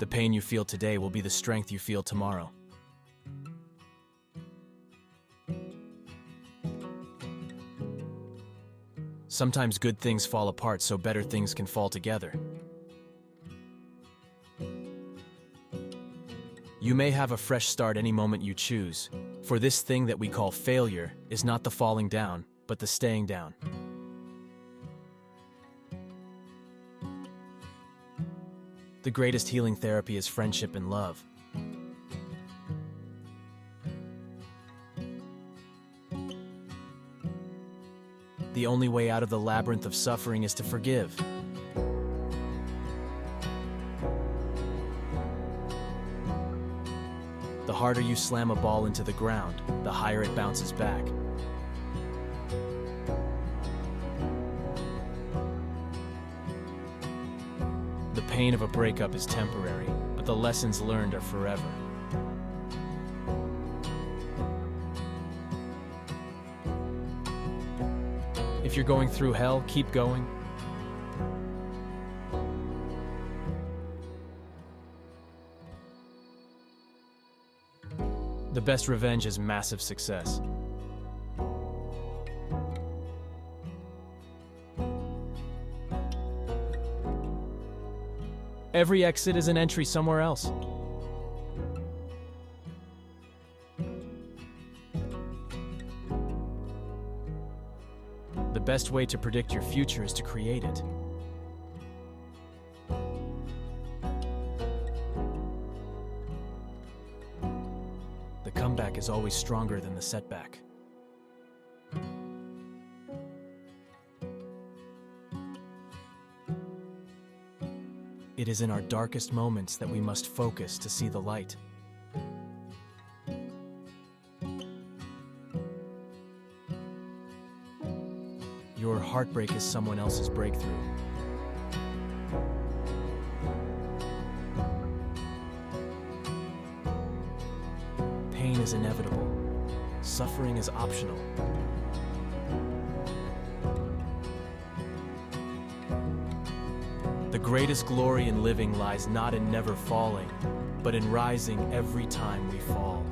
The pain you feel today will be the strength you feel tomorrow. Sometimes good things fall apart so better things can fall together. You may have a fresh start any moment you choose, for this thing that we call failure is not the falling down, but the staying down. The greatest healing therapy is friendship and love. The only way out of the labyrinth of suffering is to forgive. The harder you slam a ball into the ground, the higher it bounces back. The pain of a breakup is temporary, but the lessons learned are forever. If you're going through hell, keep going. The best revenge is massive success. Every exit is an entry somewhere else. The best way to predict your future is to create it. The comeback is always stronger than the setback. It is in our darkest moments that we must focus to see the light. Your heartbreak is someone else's breakthrough. Pain is inevitable. Suffering is optional. The greatest glory in living lies not in never falling, but in rising every time we fall.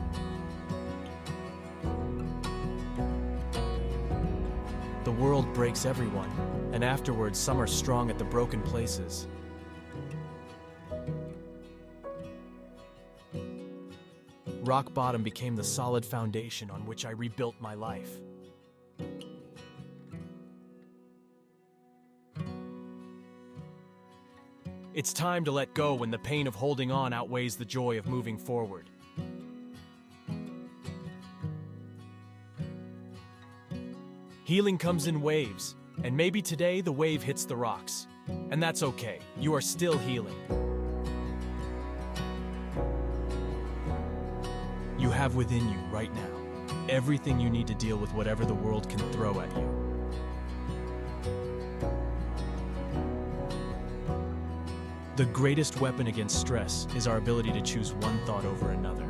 The world breaks everyone, and afterwards some are strong at the broken places. Rock bottom became the solid foundation on which I rebuilt my life. It's time to let go when the pain of holding on outweighs the joy of moving forward. Healing comes in waves, and maybe today the wave hits the rocks. And that's okay, you are still healing. You have within you right now everything you need to deal with whatever the world can throw at you. The greatest weapon against stress is our ability to choose one thought over another.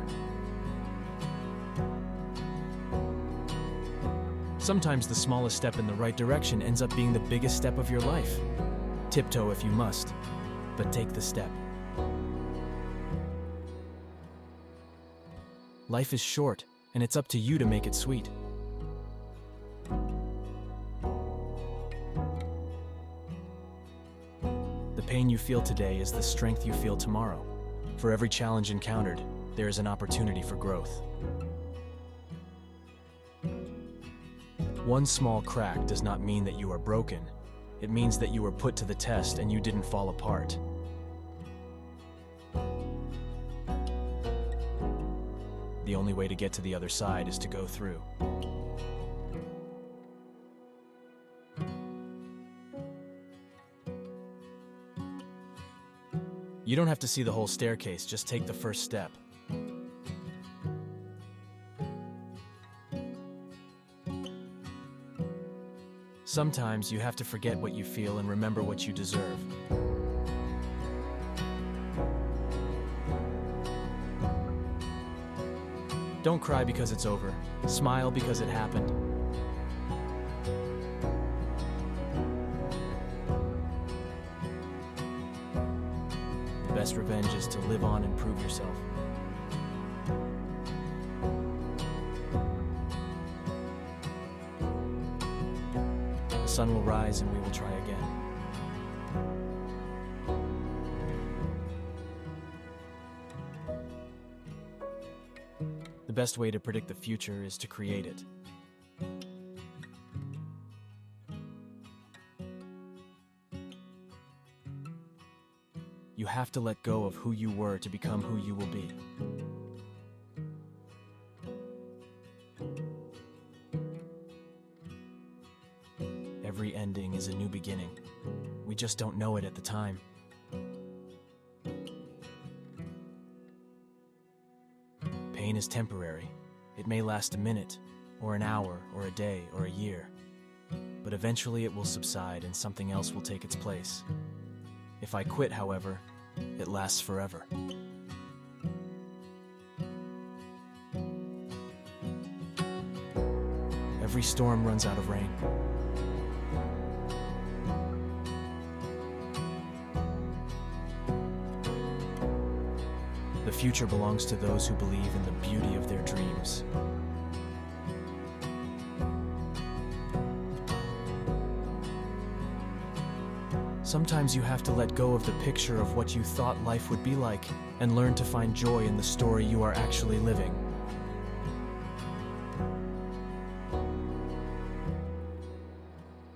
Sometimes the smallest step in the right direction ends up being the biggest step of your life. Tiptoe if you must, but take the step. Life is short, and it's up to you to make it sweet. The pain you feel today is the strength you feel tomorrow. For every challenge encountered, there is an opportunity for growth. One small crack does not mean that you are broken. It means that you were put to the test and you didn't fall apart. The only way to get to the other side is to go through. You don't have to see the whole staircase, just take the first step. Sometimes you have to forget what you feel and remember what you deserve. Don't cry because it's over. Smile because it happened. The best revenge is to live on and prove yourself. The sun will rise and we will try again. The best way to predict the future is to create it. You have to let go of who you were to become who you will be. Every ending is a new beginning. We just don't know it at the time. Pain is temporary. It may last a minute, or an hour, or a day, or a year. But eventually it will subside and something else will take its place. If I quit, however, it lasts forever. Every storm runs out of rain. The future belongs to those who believe in the beauty of their dreams. Sometimes you have to let go of the picture of what you thought life would be like and learn to find joy in the story you are actually living.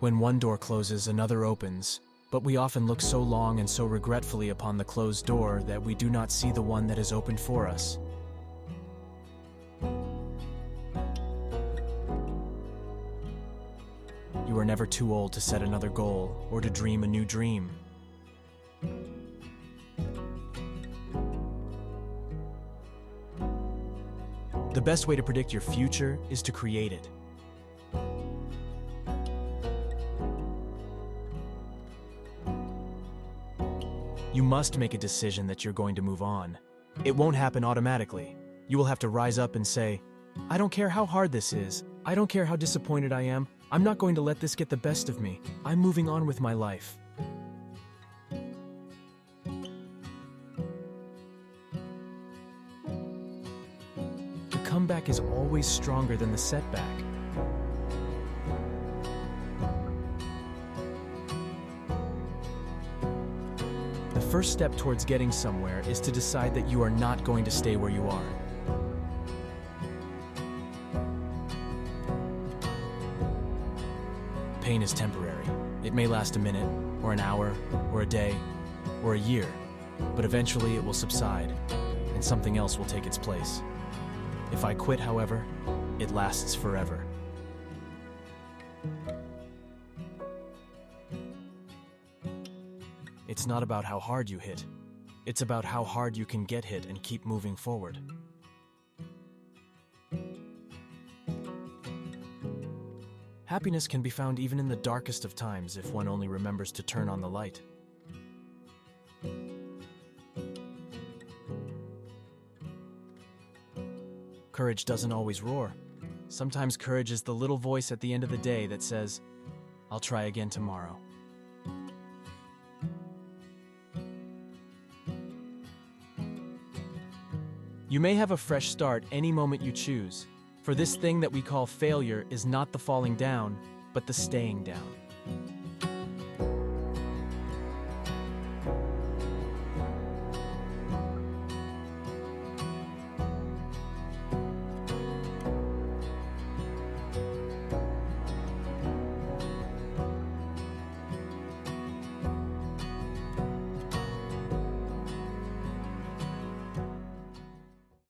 When one door closes, another opens, but we often look so long and so regretfully upon the closed door that we do not see the one that is opened for us. You are never too old to set another goal or to dream a new dream. The best way to predict your future is to create it. You must make a decision that you're going to move on. It won't happen automatically. You will have to rise up and say, I don't care how hard this is. I don't care how disappointed I am. I'm not going to let this get the best of me. I'm moving on with my life. The comeback is always stronger than the setback. The first step towards getting somewhere is to decide that you are not going to stay where you are. Pain is temporary. It may last a minute, or an hour, or a day, or a year, but eventually it will subside, and something else will take its place. If I quit, however, it lasts forever. It's not about how hard you hit. It's about how hard you can get hit and keep moving forward. Happiness can be found even in the darkest of times if one only remembers to turn on the light. Courage doesn't always roar. Sometimes courage is the little voice at the end of the day that says, I'll try again tomorrow. You may have a fresh start any moment you choose. For this thing that we call failure is not the falling down, but the staying down.